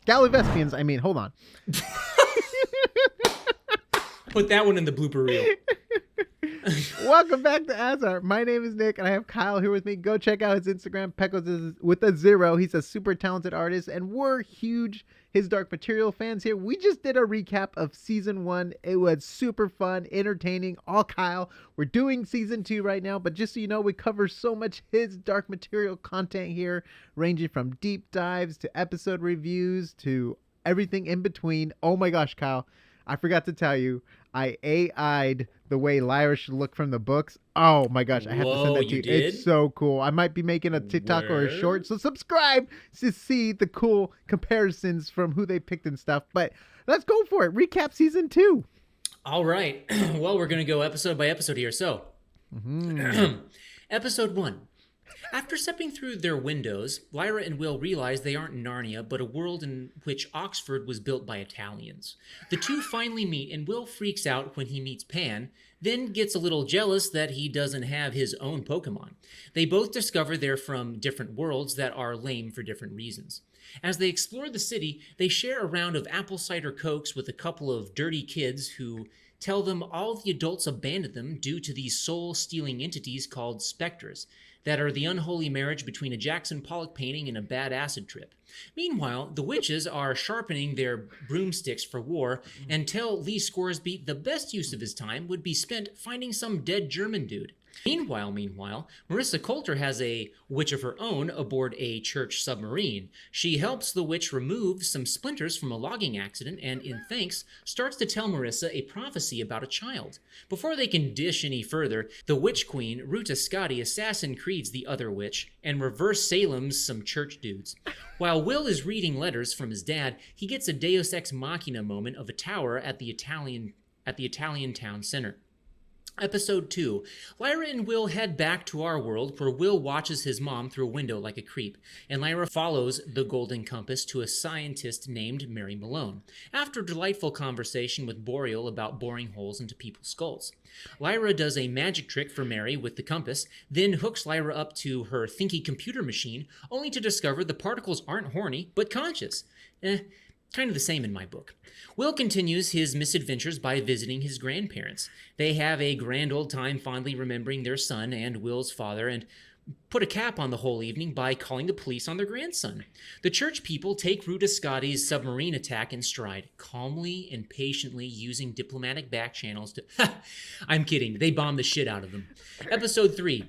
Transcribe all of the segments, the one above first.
Gallivespians, I mean, hold on. Put that one in the blooper reel. Welcome back to AsArt. My name is Nick, and I have Kyle here with me. Go check out his Instagram, Pecos is with a 0. He's a super talented artist, and we're huge His Dark Material fans here. We just did a recap of Season 1. It was super fun, entertaining, all Kyle. We're doing Season 2 right now, but just so you know, we cover so much His Dark Material content here, ranging from deep dives to episode reviews to everything in between. Oh my gosh, Kyle, I forgot to tell you, I AI'd the way Lyra should look from the books. Oh my gosh, I have to send that to you. Did? It's so cool. I might be making a TikTok or a short, so subscribe to see the cool comparisons from who they picked and stuff. But let's go for it. Recap Season 2. All right. Well, we're going to go episode by episode here. So, Episode 1. After stepping through their windows, Lyra and Will realize they aren't Narnia, but a world in which Oxford was built by Italians. The two finally meet, and Will freaks out when he meets Pan, then gets a little jealous that he doesn't have his own Pokemon. They both discover they're from different worlds that are lame for different reasons. As they explore the city, they share a round of apple cider cokes with a couple of dirty kids who tell them all the adults abandoned them due to these soul-stealing entities called specters that are the unholy marriage between a Jackson Pollock painting and a bad acid trip. Meanwhile, the witches are sharpening their broomsticks for war and tell Lee Scoresby the best use of his time would be spent finding some dead German dude. Meanwhile, Marissa Coulter has a witch of her own aboard a church submarine. She helps the witch remove some splinters from a logging accident and, in thanks, starts to tell Marissa a prophecy about a child. Before they can dish any further, the witch queen, Ruta Scotty, assassin Creed's the other witch, and reverse Salem's some church dudes. While Will is reading letters from his dad, he gets a Deus Ex Machina moment of a tower at the Italian town center. Episode 2. Lyra and Will head back to our world where Will watches his mom through a window like a creep, and Lyra follows the Golden Compass to a scientist named Mary Malone, after a delightful conversation with Boreal about boring holes into people's skulls. Lyra does a magic trick for Mary with the compass, then hooks Lyra up to her thinky computer machine, only to discover the particles aren't horny, but conscious. Kind of the same in my book. Will continues his misadventures by visiting his grandparents. They have a grand old time fondly remembering their son and Will's father and put a cap on the whole evening by calling the police on their grandson. The church people take Ruta Scotty's submarine attack in stride, calmly and patiently using diplomatic back channels to... I'm kidding. They bomb the shit out of them. Episode 3.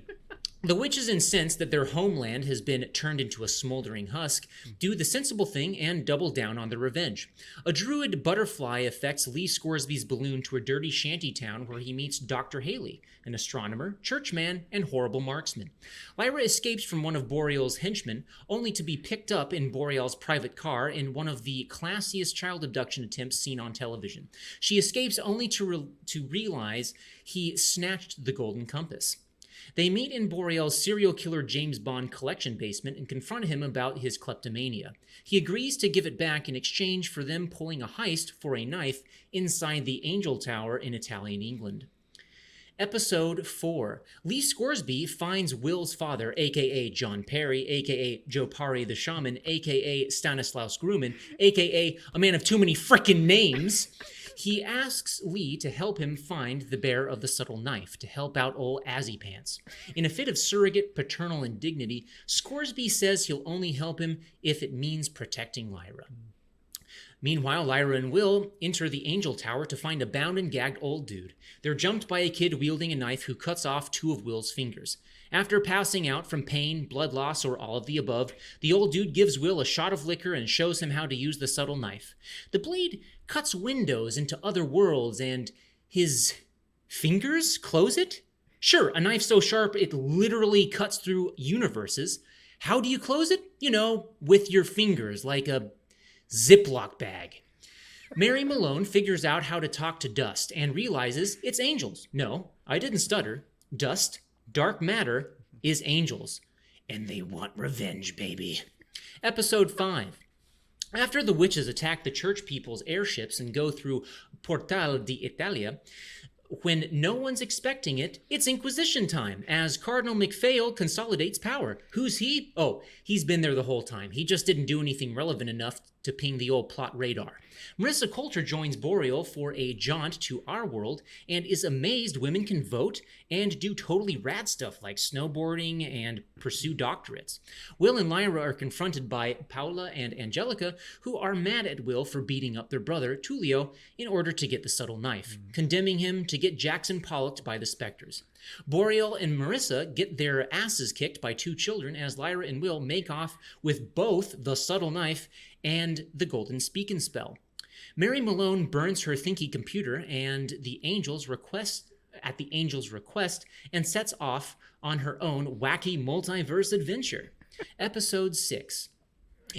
The witches, incensed that their homeland has been turned into a smoldering husk, do the sensible thing and double down on their revenge. A druid butterfly affects Lee Scoresby's balloon to a dirty shanty town where he meets Dr. Haley, an astronomer, churchman, and horrible marksman. Lyra escapes from one of Boreal's henchmen, only to be picked up in Boreal's private car in one of the classiest child abduction attempts seen on television. She escapes only to realize he snatched the Golden Compass. They meet in Boreal's serial killer James Bond collection basement and confront him about his kleptomania. He agrees to give it back in exchange for them pulling a heist for a knife inside the Angel Tower in Italian England. Episode 4. Lee Scoresby finds Will's father, a.k.a. John Perry, a.k.a. Joe Parry the Shaman, a.k.a. Stanislaus Grumman, a.k.a. a man of too many frickin' names. He asks Lee to help him find the bearer of the subtle knife to help out old Azzy Pants. In a fit of surrogate paternal indignity, Scoresby says he'll only help him if it means protecting Lyra. Meanwhile, Lyra and Will enter the Angel Tower to find a bound and gagged old dude. They're jumped by a kid wielding a knife who cuts off 2 of Will's fingers. After passing out from pain, blood loss, or all of the above, the old dude gives Will a shot of liquor and shows him how to use the subtle knife. The blade cuts windows into other worlds, and his fingers close it? Sure, a knife so sharp it literally cuts through universes. How do you close it? You know, with your fingers, like a Ziploc bag. Mary Malone figures out how to talk to dust and realizes it's angels. No, I didn't stutter. Dust, dark matter, is angels. And they want revenge, baby. Episode 5. After the witches attack the church people's airships and go through Portal di Italia, when no one's expecting it, it's Inquisition time as Cardinal McPhail consolidates power. Who's he? Oh, he's been there the whole time. He just didn't do anything relevant enough to ping the old plot radar. Marissa Coulter joins Boreal for a jaunt to our world and is amazed women can vote and do totally rad stuff like snowboarding and pursue doctorates. Will and Lyra are confronted by Paula and Angelica, who are mad at Will for beating up their brother, Tullio, in order to get the subtle knife, condemning him to get Jackson Pollocked by the Spectres. Boreal and Marissa get their asses kicked by two children as Lyra and Will make off with both the subtle knife and the golden speak and spell. Mary Malone burns her thinky computer and the Angel's request and sets off on her own wacky multiverse adventure. Episode 6.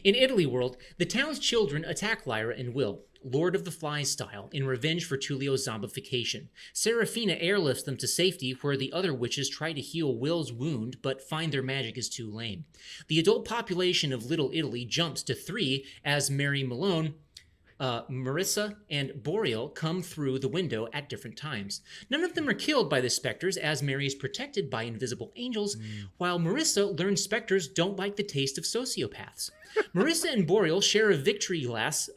In Italy World, the town's children attack Lyra and Will, Lord of the Flies style, in revenge for Tullio's zombification. Serafina airlifts them to safety where the other witches try to heal Will's wound but find their magic is too lame. The adult population of Little Italy jumps to 3 as Mary Malone, Marissa, and Boreal come through the window at different times. None of them are killed by the Spectres as Mary is protected by invisible angels, while Marissa learns Spectres don't like the taste of sociopaths. Marissa and Boreal share a victory glass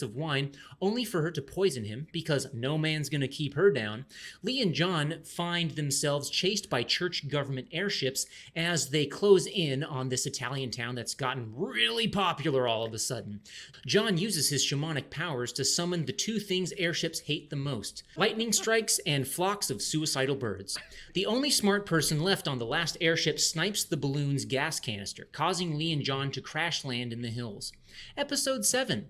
of wine, only for her to poison him because no man's gonna keep her down. Lee and John find themselves chased by church government airships as they close in on this Italian town that's gotten really popular all of a sudden. John uses his shamanic powers to summon the two things airships hate the most: lightning strikes and flocks of suicidal birds. The only smart person left on the last airship snipes the balloon's gas canister, causing Lee and John to crash land in the hills. Episode 7.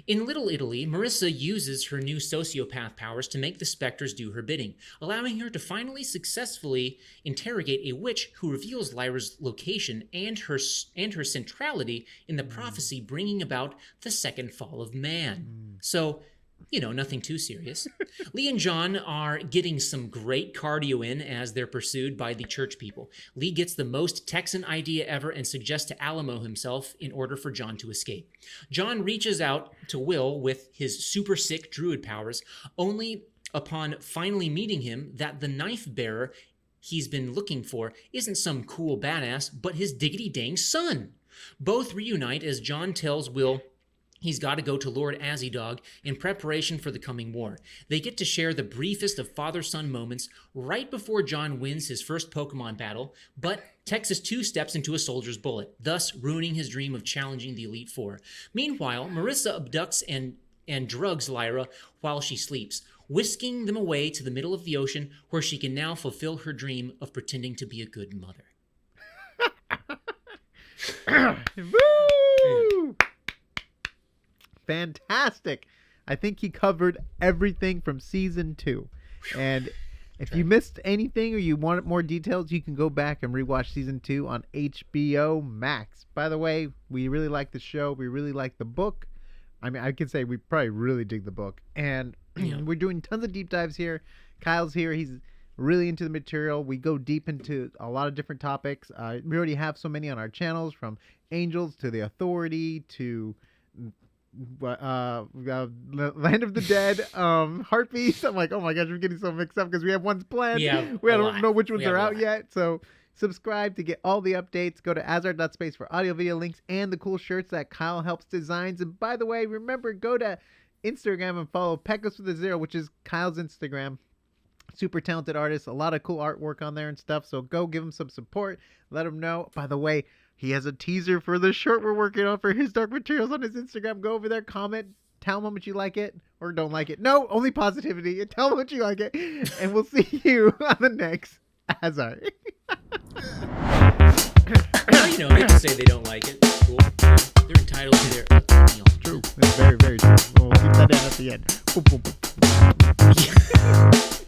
In Little Italy, Marissa uses her new sociopath powers to make the Spectres do her bidding, allowing her to finally successfully interrogate a witch who reveals Lyra's location and her centrality in the prophecy bringing about the second fall of man. So, nothing too serious. Lee and John are getting some great cardio in as they're pursued by the church people. Lee gets the most Texan idea ever and suggests to Alamo himself in order for John to escape. John reaches out to Will with his super sick druid powers, only upon finally meeting him that the knife bearer he's been looking for isn't some cool badass, but his diggity dang son. Both reunite as John tells Will he's got to go to Lord Azidog in preparation for the coming war. They get to share the briefest of father-son moments right before John wins his first Pokemon battle, but Texas two-steps into a soldier's bullet, thus ruining his dream of challenging the Elite Four. Meanwhile, Marissa abducts and drugs Lyra while she sleeps, whisking them away to the middle of the ocean where she can now fulfill her dream of pretending to be a good mother. Woo! Fantastic. I think he covered everything from season 2. And if you missed anything or you wanted more details, you can go back and rewatch season 2 on HBO Max. By the way, we really like the show. We really like the book. I mean, I can say we probably really dig the book. And we're doing tons of deep dives here. Kyle's here. He's really into the material. We go deep into a lot of different topics. We already have so many on our channels, from angels to the authority to Land of the Dead, Heartbeats. I'm like, oh my gosh, we're getting so mixed up because we have ones planned. We don't know which ones are out yet. So subscribe to get all the updates. Go to AsArt.space for audio video links and the cool shirts that Kyle helps designs. And by the way, remember, go to Instagram and follow Pecos with a Zero, which is Kyle's Instagram. Super talented artist, a lot of cool artwork on there and stuff. So go give him some support. Let him know. By the way, he has a teaser for the shirt we're working on for his Dark Materials on his Instagram. Go over there, comment, tell him how much you like it or don't like it. No, only positivity. Tell him how much you like it. And we'll see you on the next AsArt. Well, they can say they don't like it. Cool. They're entitled to their opinion. True. That's very, very true. We'll keep that in at the end. Boom, boom, boom.